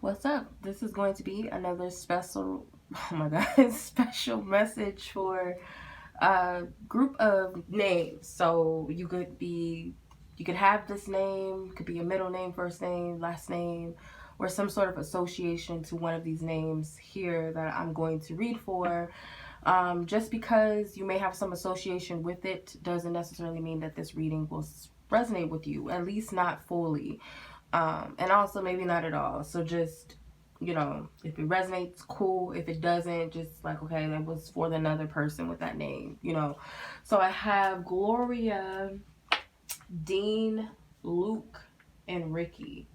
What's up? This is going to be another special, oh my god, special message for a group of names. So you could have this name, could be a middle name, first name, last name, or some sort of association to one of these names here that I'm going to read for. Just because you may have some association with it doesn't necessarily mean that this reading will resonate with you, at least not fully. And also maybe not at all. So just, if it resonates, cool. If it doesn't, just like, okay, that was for another person with that name, So I have Gloria, Dean, Luke, and Ricky.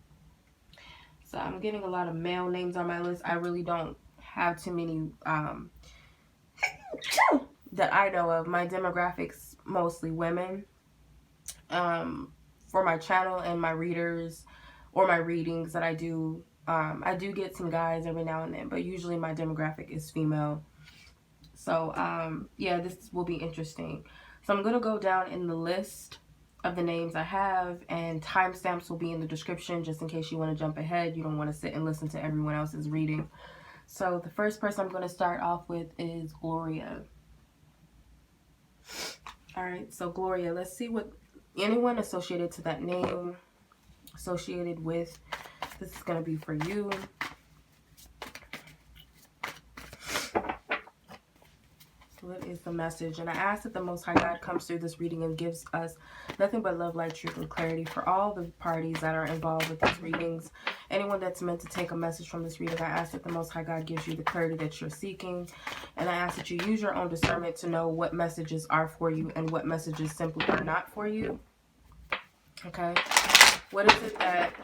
So I'm getting a lot of male names on my list. I really don't have too many that I know of. My demographics mostly women. For my channel and my readers or my readings that I do get some guys every now and then, but usually my demographic is female. So yeah, this will be interesting. So I'm gonna go down in the list of the names I have, and timestamps will be in the description just in case you want to jump ahead. You don't want to sit and listen to everyone else's reading. So the first person I'm going to start off with is Gloria. All right, so Gloria, let's see what anyone associated to that name, associated with, this is going to be for you. What is the message? And I ask that the Most High God comes through this reading and gives us nothing but love, light, truth, and clarity for all the parties that are involved with these readings. Anyone that's meant to take a message from this reading, I ask that the Most High God gives you the clarity that you're seeking. And I ask that you use your own discernment to know what messages are for you and what messages simply are not for you. Okay? What is it that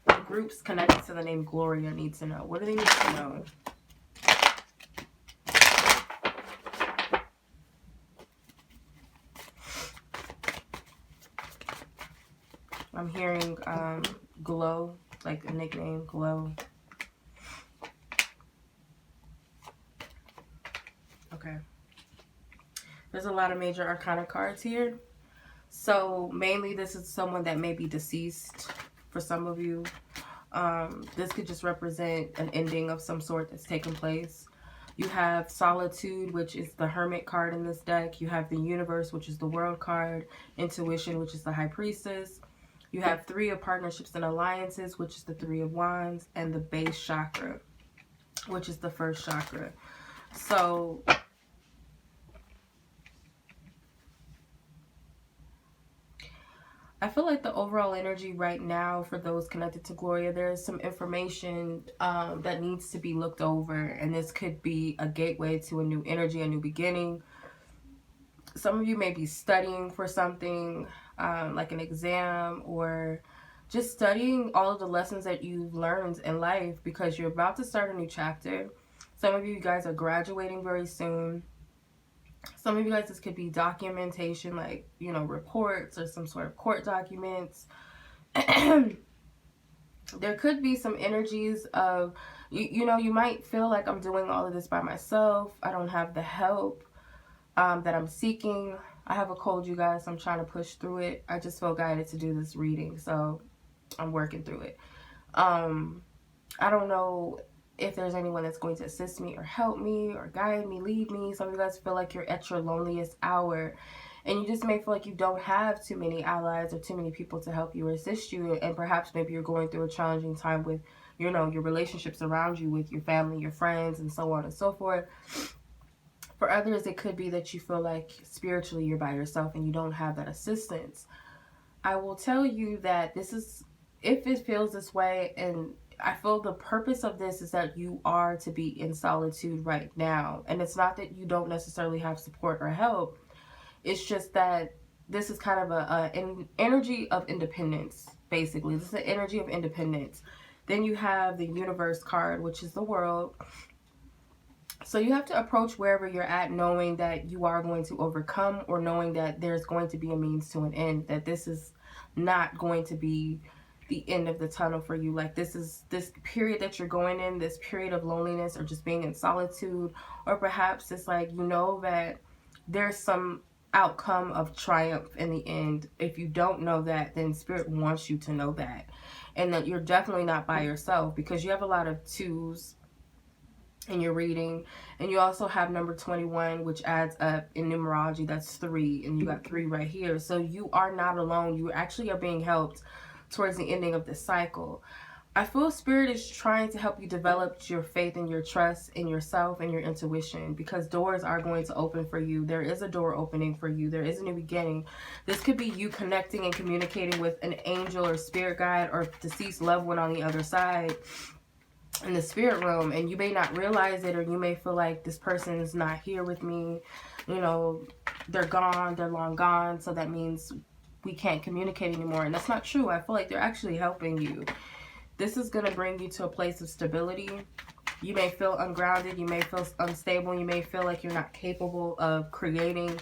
the groups connected to the name Gloria need to know? What do they need to know? I'm hearing Glow, like a nickname, Glow. Okay. There's a lot of major arcana cards here. So mainly this is someone that may be deceased for some of you. This could just represent an ending of some sort that's taken place. You have Solitude, which is the Hermit card in this deck. You have the Universe, which is the World card. Intuition, which is the High Priestess. You have Three of Partnerships and Alliances, which is the Three of Wands, and the Base Chakra, which is the first chakra. So I feel like the overall energy right now for those connected to Gloria, there is some information that needs to be looked over, and this could be a gateway to a new energy, a new beginning. Some of you may be studying for something, like an exam, or just studying all of the lessons that you've learned in life because you're about to start a new chapter. Some of you guys are graduating very soon. Some of you guys, this could be documentation, like, reports or some sort of court documents. There could be some energies of, you might feel like I'm doing all of this by myself. I don't have the help that I'm seeking. I have a cold, you guys. I'm trying to push through it. I just feel guided to do this reading, so I'm working through it. I don't know if there's anyone that's going to assist me or help me or guide me, lead me. Some of you guys feel like you're at your loneliest hour, and you just may feel like you don't have too many allies or too many people to help you or assist you. And perhaps maybe you're going through a challenging time with, your relationships around you, with your family, your friends, and so on and so forth. For others, it could be that you feel like spiritually you're by yourself and you don't have that assistance. I will tell you that this is, if it feels this way, and I feel the purpose of this is that you are to be in solitude right now. And it's not that you don't necessarily have support or help. It's just that this is kind of an energy of independence, basically. This is an energy of independence. Then you have the Universe card, which is the World. So you have to approach wherever you're at knowing that you are going to overcome, or knowing that there's going to be a means to an end, that this is not going to be the end of the tunnel for you. Like, this period that you're going in, this period of loneliness or just being in solitude, or perhaps it's like, that there's some outcome of triumph in the end. If you don't know that, then Spirit wants you to know that. And that you're definitely not by yourself, because you have a lot of twos in your reading. And you also have number 21, which adds up in numerology. That's 3. And you got 3 right here. So you are not alone. You actually are being helped towards the ending of this cycle. I feel Spirit is trying to help you develop your faith and your trust in yourself and your intuition, because doors are going to open for you. There is a door opening for you. There is a new beginning. This could be you connecting and communicating with an angel or spirit guide or deceased loved one on the other side in the spirit realm, and you may not realize it, or you may feel like this person is not here with me. You know, they're gone, they're long gone, so that means we can't communicate anymore. And that's not true. I feel like they're actually helping you. This is going to bring you to a place of stability. You may feel ungrounded. You may feel unstable. You may feel like you're not capable of creating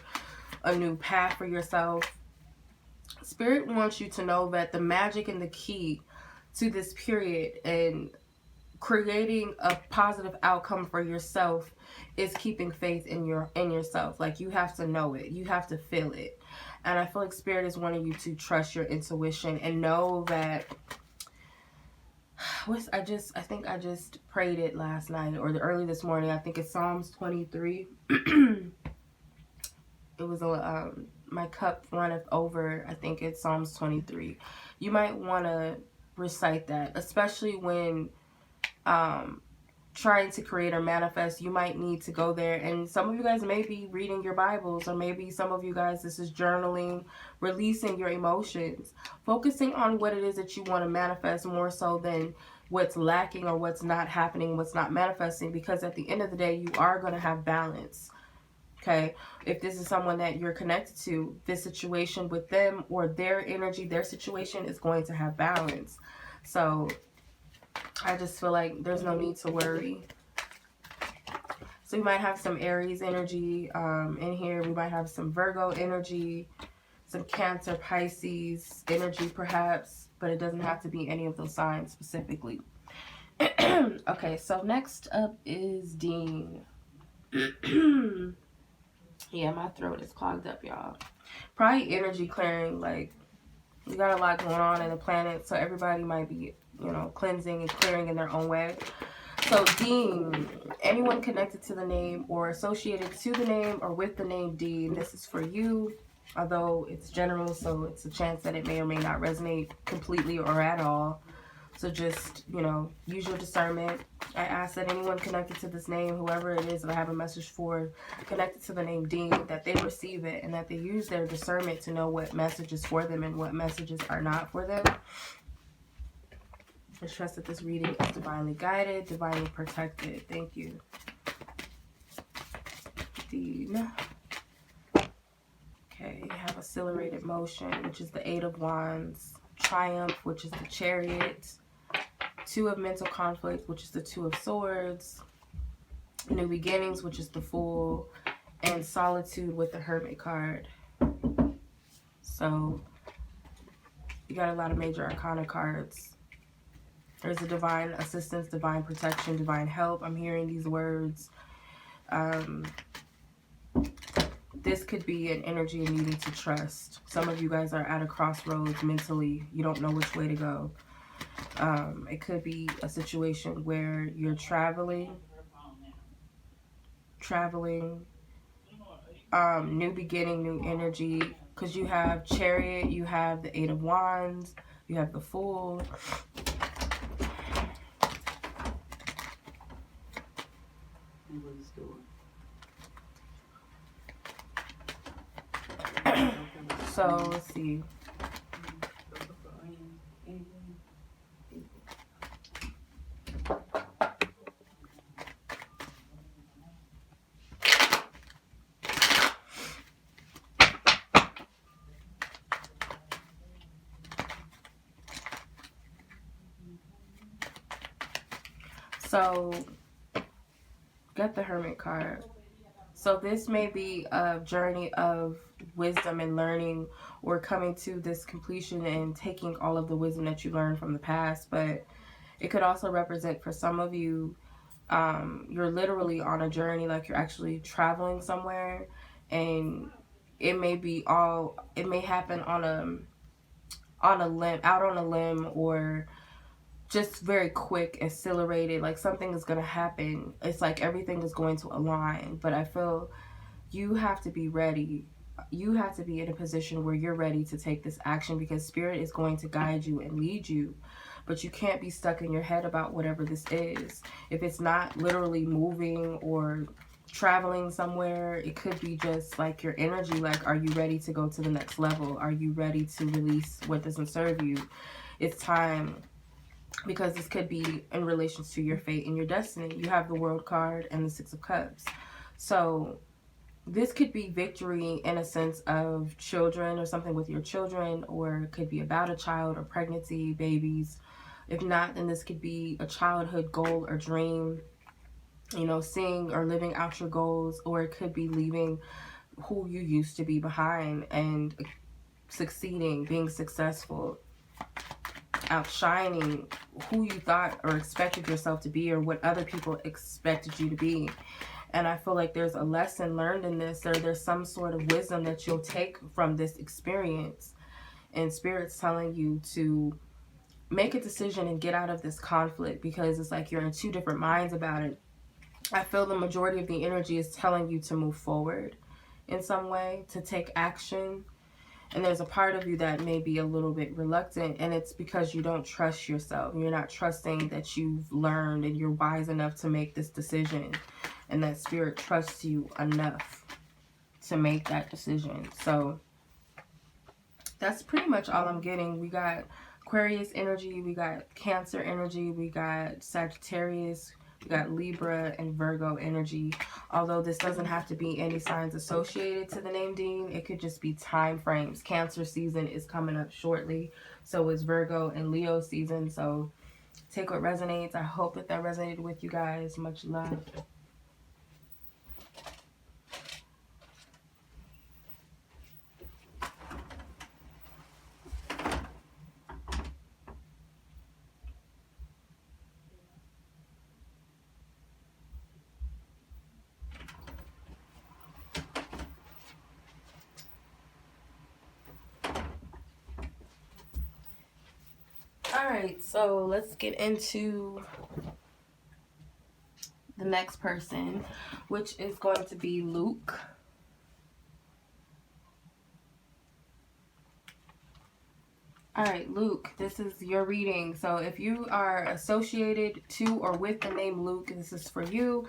a new path for yourself. Spirit wants you to know that the magic and the key to this period and creating a positive outcome for yourself is keeping faith in yourself. Like, you have to know it. You have to feel it. And I feel like Spirit is wanting you to trust your intuition and know that I think I just prayed it last night or early this morning. I think it's Psalms 23. It was my cup runneth over. I think it's Psalms 23. You might want to recite that, especially when trying to create or manifest. You might need to go there, and some of you guys may be reading your Bibles, or maybe some of you guys, this is journaling, releasing your emotions, focusing on what it is that you want to manifest more so than what's lacking or what's not happening, what's not manifesting, because at the end of the day, you are going to have balance. Okay, if this is someone that you're connected to, this situation with them or their energy, their situation is going to have balance. So I just feel like there's no need to worry. So we might have some Aries energy in here. We might have some Virgo energy, some Cancer, Pisces energy perhaps, but it doesn't have to be any of those signs specifically. Okay, so next up is Dean. Yeah, my throat is clogged up, y'all. Probably energy clearing. Like, we got a lot going on in the planet, so everybody might be, you know, cleansing and clearing in their own way. So Dean, anyone connected to the name or associated to the name or with the name Dean, this is for you. Although it's general, so it's a chance that it may or may not resonate completely or at all. So just, you know, use your discernment. I ask that anyone connected to this name, whoever it is that I have a message for, connected to the name Dean, that they receive it and that they use their discernment to know what message is for them and what messages are not for them. I trust that this reading is divinely guided, divinely protected. Thank you. Dean. Okay, you have accelerated motion, which is the 8 of Wands. Triumph, which is the Chariot. 2 of mental conflict, which is the 2 of Swords. New beginnings, which is the Fool. And solitude with the Hermit card. So you got a lot of major arcana cards. There's a divine assistance, divine protection, divine help. I'm hearing these words. This could be an energy of needing to trust. Some of you guys are at a crossroads mentally. You don't know which way to go. It could be a situation where you're traveling, new beginning, new energy, because you have Chariot, you have the 8 of Wands, you have the Fool. So let's see. So, get the Hermit card. So this may be a journey of wisdom and learning, or coming to this completion and taking all of the wisdom that you learned from the past. But it could also represent, for some of you, you're literally on a journey, like you're actually traveling somewhere, and it may happen on a limb, out on a limb, or just very quick, accelerated, like something is going to happen. It's like everything is going to align. But I feel you have to be ready. You have to be in a position where you're ready to take this action, because spirit is going to guide you and lead you. But you can't be stuck in your head about whatever this is. If it's not literally moving or traveling somewhere, it could be just like your energy. Like, are you ready to go to the next level? Are you ready to release what doesn't serve you? It's time. Because this could be in relation to your fate and your destiny. You have the World card and the Six of Cups. So this could be victory in a sense of children or something with your children, or it could be about a child or pregnancy, babies. If not, then this could be a childhood goal or dream, you know, seeing or living out your goals, or it could be leaving who you used to be behind and succeeding, being successful, outshining who you thought or expected yourself to be, or what other people expected you to be. And I feel like there's a lesson learned in this, or there's some sort of wisdom that you'll take from this experience. And Spirit's telling you to make a decision and get out of this conflict, because it's like you're in two different minds about it. I feel the majority of the energy is telling you to move forward in some way, to take action. And there's a part of you that may be a little bit reluctant, and it's because you don't trust yourself. You're not trusting that you've learned and you're wise enough to make this decision, and that Spirit trusts you enough to make that decision. So that's pretty much all I'm getting. We got Aquarius energy, we got Cancer energy, we got Sagittarius, we got Libra and Virgo energy. Although this doesn't have to be any signs associated to the name Dean, it could just be time frames. Cancer season is coming up shortly, so is Virgo and Leo season. So take what resonates. I hope that resonated with you guys. Much love. Alright, so let's get into the next person, which is going to be Luke. Alright, Luke, this is your reading. So if you are associated to or with the name Luke, this is for you.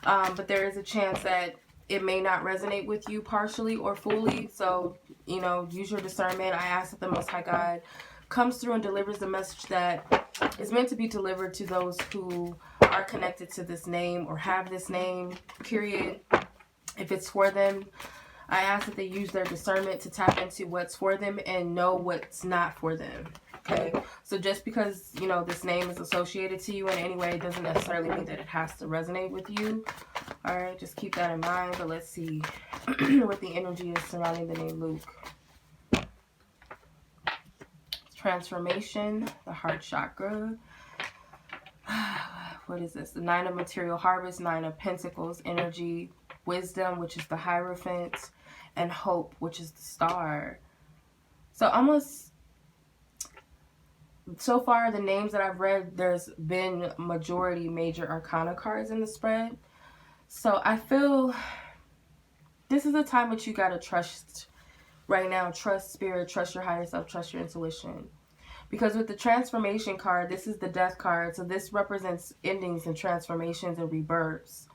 But there is a chance that it may not resonate with you partially or fully. So, you know, use your discernment. I ask that the Most High God comes through and delivers the message that is meant to be delivered to those who are connected to this name or have this name, period. If it's for them, I ask that they use their discernment to tap into what's for them and know what's not for them. Okay, so just because, you know, this name is associated to you in any way doesn't necessarily mean that it has to resonate with you. All right, just keep that in mind. But let's see what the energy is surrounding the name Luke. Transformation, the heart chakra. What is this? The Nine of Material Harvest, Nine of Pentacles energy, Wisdom, which is the Hierophant, and Hope, which is the Star. So almost, so far the names that I've read, there's been majority major arcana cards in the spread. So I feel this is a time that you got to trust right now. Trust Spirit, trust your higher self, trust your intuition. Because with the Transformation card, this is the Death card. So this represents endings and transformations and rebirths.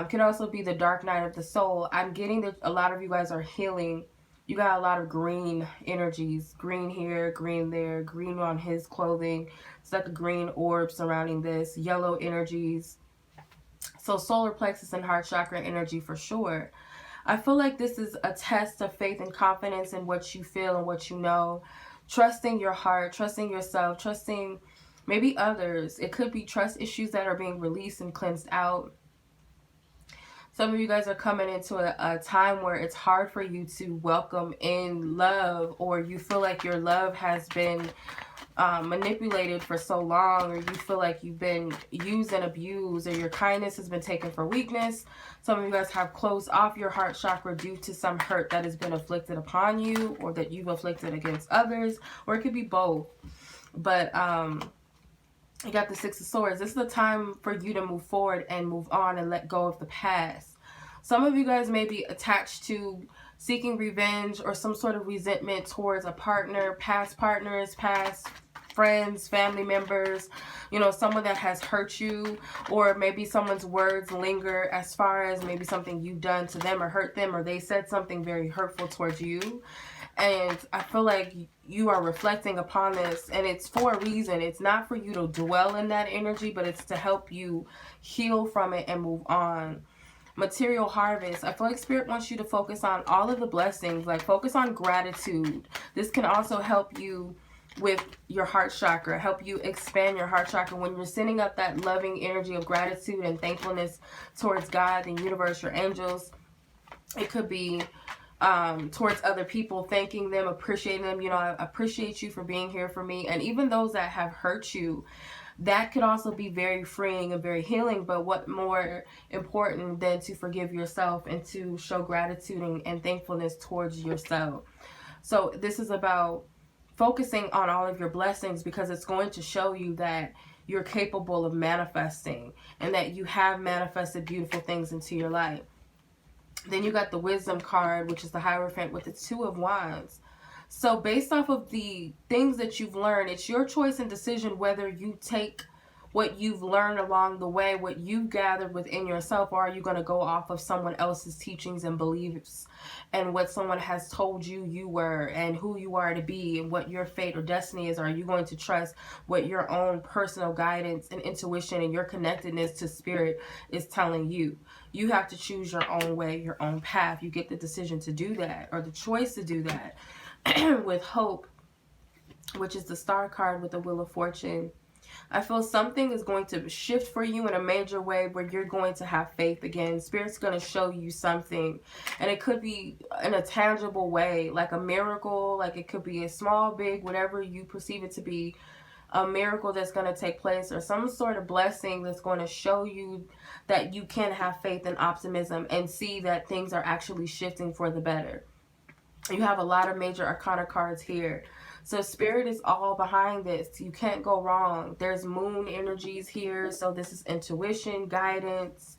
Could also be the Dark Night of the Soul. I'm getting that a lot of you guys are healing. You got a lot of green energies. Green here, green there, green on his clothing. It's like a green orb surrounding this. Yellow energies. So solar plexus and heart chakra energy for sure. I feel like this is a test of faith and confidence in what you feel and what you know. Trusting your heart, trusting yourself, trusting maybe others. It could be trust issues that are being released and cleansed out. Some of you guys are coming into a time where it's hard for you to welcome in love, or you feel like your love has been manipulated for so long, or you feel like you've been used and abused, or your kindness has been taken for weakness. Some of you guys have closed off your heart chakra due to some hurt that has been inflicted upon you, or that you've inflicted against others, or it could be both. But you got the Six of Swords. This is the time for you to move forward and move on and let go of the past. Some of you guys may be attached to seeking revenge or some sort of resentment towards a partner, past partners, past friends, family members, you know, someone that has hurt you, or maybe someone's words linger as far as maybe something you've done to them or hurt them, or they said something very hurtful towards you. And I feel like you are reflecting upon this, and it's for a reason. It's not for you to dwell in that energy, but it's to help you heal from it and move on. Material harvest. I feel like Spirit wants you to focus on all of the blessings, like focus on gratitude. This can also help you with your heart chakra, help you expand your heart chakra. When you're sending up that loving energy of gratitude and thankfulness towards God, the universe, your angels, it could be towards other people, thanking them, appreciating them. You know, I appreciate you for being here for me. And even those that have hurt you, that could also be very freeing and very healing. But what more important than to forgive yourself and to show gratitude and thankfulness towards yourself. So this is about focusing on all of your blessings, because it's going to show you that you're capable of manifesting and that you have manifested beautiful things into your life. Then you got the Wisdom card, which is the Hierophant with the Two of Wands. So based off of the things that you've learned, it's your choice and decision whether you take what you've learned along the way, what you've gathered within yourself, or are you going to go off of someone else's teachings and beliefs and what someone has told you you were and who you are to be and what your fate or destiny is. Or are you going to trust what your own personal guidance and intuition and your connectedness to Spirit is telling you? You have to choose your own way, your own path. You get the decision to do that, or the choice to do that. With Hope, which is the Star card with the Wheel of Fortune, I feel something is going to shift for you in a major way where you're going to have faith again. Spirit's going to show you something, and it could be in a tangible way, like a miracle, like it could be a small, big, whatever you perceive it to be, a miracle that's going to take place, or some sort of blessing that's going to show you that you can have faith and optimism and see that things are actually shifting for the better. You have a lot of major arcana cards here. So Spirit is all behind this. You can't go wrong. There's moon energies here. So this is intuition, guidance,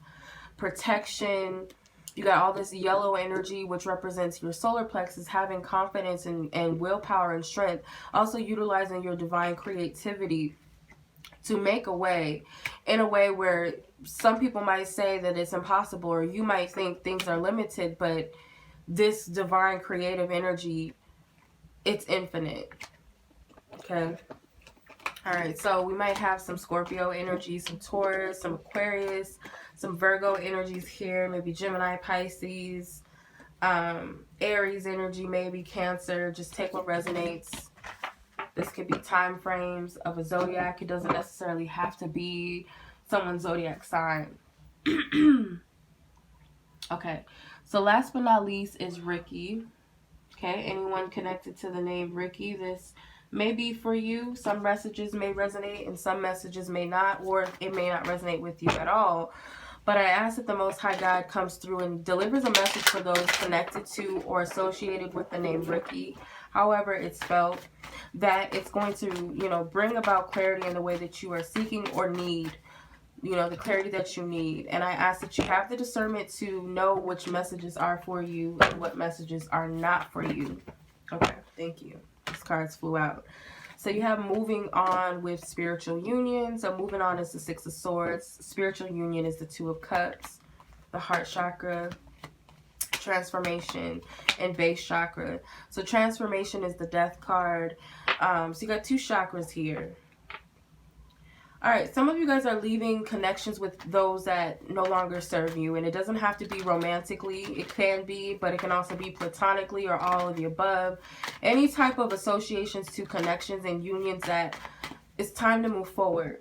protection. You got all this yellow energy, which represents your solar plexus, having confidence and willpower and strength. Also utilizing your divine creativity to make a way, in a way where some people might say that it's impossible, or you might think things are limited, but this divine creative energy, it's infinite. Okay. All right. So we might have some Scorpio energy, some Taurus, some Aquarius, some Virgo energies here, maybe Gemini, Pisces, Aries energy, maybe Cancer. Just take what resonates. This could be time frames of a zodiac. It doesn't necessarily have to be someone's zodiac sign. Okay. So last but not least is Ricky. Okay, anyone connected to the name Ricky, this may be for you. Some messages may resonate and some messages may not, or it may not resonate with you at all. But I ask that the Most High God comes through and delivers a message for those connected to or associated with the name Ricky, however it's spelled, that it's going to, you know, bring about clarity in the way that you are seeking or need. You know, the clarity that you need. And I ask that you have the discernment to know which messages are for you and what messages are not for you. Okay, thank you. These cards flew out. So you have moving on with spiritual union. So moving on is the Six of Swords. Spiritual union is the Two of Cups, the heart chakra, transformation, and base chakra. So transformation is the Death card. So you got two chakras here. All right, some of you guys are leaving connections with those that no longer serve you. And it doesn't have to be romantically. It can be, but it can also be platonically or all of the above. Any type of associations to connections and unions that it's time to move forward.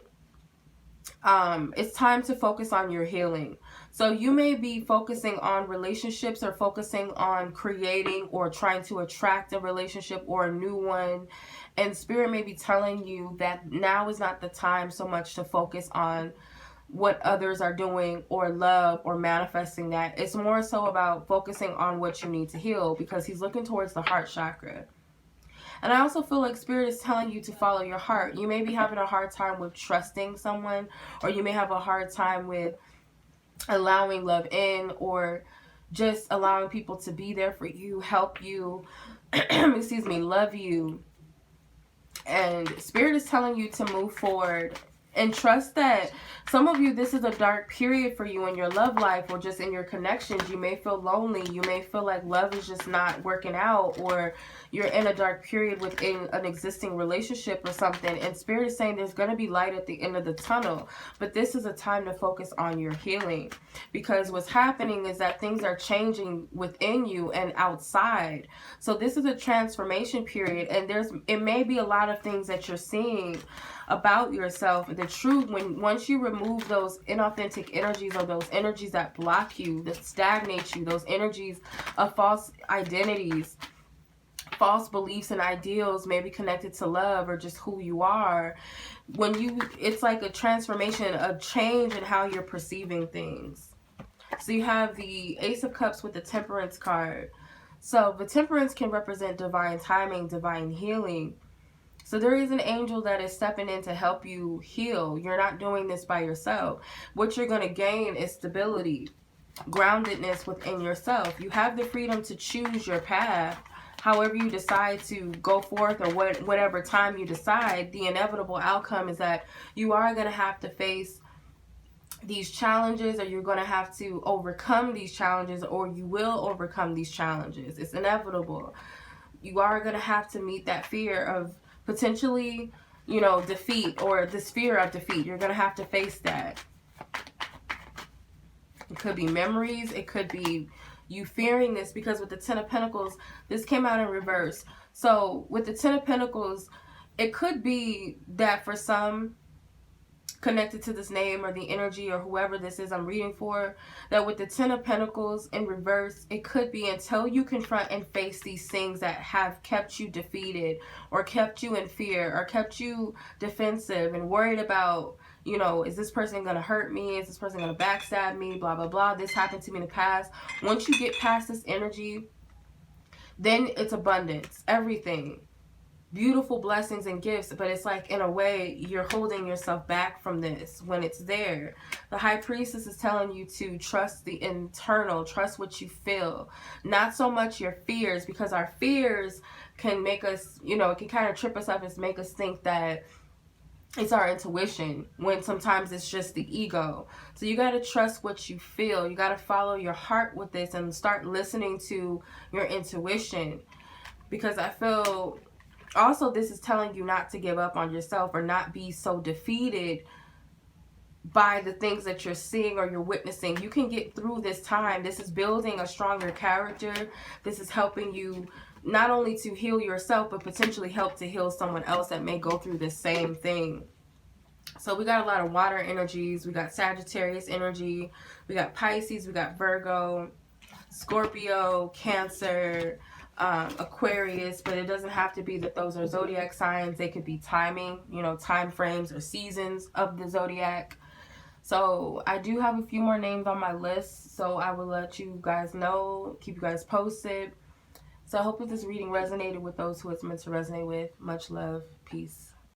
It's time to focus on your healing. So you may be focusing on relationships or focusing on creating or trying to attract a relationship or a new one. And Spirit may be telling you that now is not the time so much to focus on what others are doing or love or manifesting that. It's more so about focusing on what you need to heal, because he's looking towards the heart chakra. And I also feel like Spirit is telling you to follow your heart. You may be having a hard time with trusting someone, or you may have a hard time with allowing love in, or just allowing people to be there for you, help you, excuse me, love you. And Spirit is telling you to move forward and trust that some of you, this is a dark period for you in your love life or just in your connections. You may feel lonely. You may feel like love is just not working out, or you're in a dark period within an existing relationship or something. And Spirit is saying there's going to be light at the end of the tunnel. But this is a time to focus on your healing, because what's happening is that things are changing within you and outside. So this is a transformation period, and it may be a lot of things that you're seeing about yourself, the truth, once you remove those inauthentic energies, or those energies that block you, that stagnate you, those energies of false identities, false beliefs and ideals, maybe connected to love or just who you are, it's like a transformation, a change in how you're perceiving things. So you have the Ace of Cups with the Temperance card. So the Temperance can represent divine timing, divine healing. So there is an angel that is stepping in to help you heal. You're not doing this by yourself. What you're going to gain is stability, groundedness within yourself. You have the freedom to choose your path. However you decide to go forth, or whatever time you decide, the inevitable outcome is that you are going to have to face these challenges, or you're going to have to overcome these challenges, or you will overcome these challenges. It's inevitable. You are going to have to meet that fear of potentially, defeat, or this fear of defeat. You're going to have to face that. It could be memories. It could be you fearing this, because with the Ten of Pentacles, this came out in reverse. So with the Ten of Pentacles, it could be that for some connected to this name or the energy or whoever this is I'm reading for, that with the Ten of Pentacles in reverse, it could be until you confront and face these things that have kept you defeated, or kept you in fear, or kept you defensive and worried about, is this person going to hurt me? Is this person going to backstab me? Blah, blah, blah. This happened to me in the past. Once you get past this energy, then it's abundance, everything. Beautiful blessings and gifts, but it's like, in a way, you're holding yourself back from this when it's there. The High Priestess is telling you to trust the internal, trust what you feel, not so much your fears, because our fears can make us, it can kind of trip us up and make us think that it's our intuition, when sometimes it's just the ego. So you got to trust what you feel. You got to follow your heart with this and start listening to your intuition, because I feel also this is telling you not to give up on yourself, or not be so defeated by the things that you're seeing or you're witnessing. You can get through this time. This is building a stronger character. This is helping you not only to heal yourself, but potentially help to heal someone else that may go through the same thing. So we got a lot of water energies. We got Sagittarius energy. We got Pisces. We got Virgo, Scorpio, Cancer, Aquarius. But it doesn't have to be that those are zodiac signs. They could be timing, time frames or seasons of the zodiac. So I do have a few more names on my list, so I will let you guys know, keep you guys posted. So I hope that this reading resonated with those who it's meant to resonate with. Much love. Peace.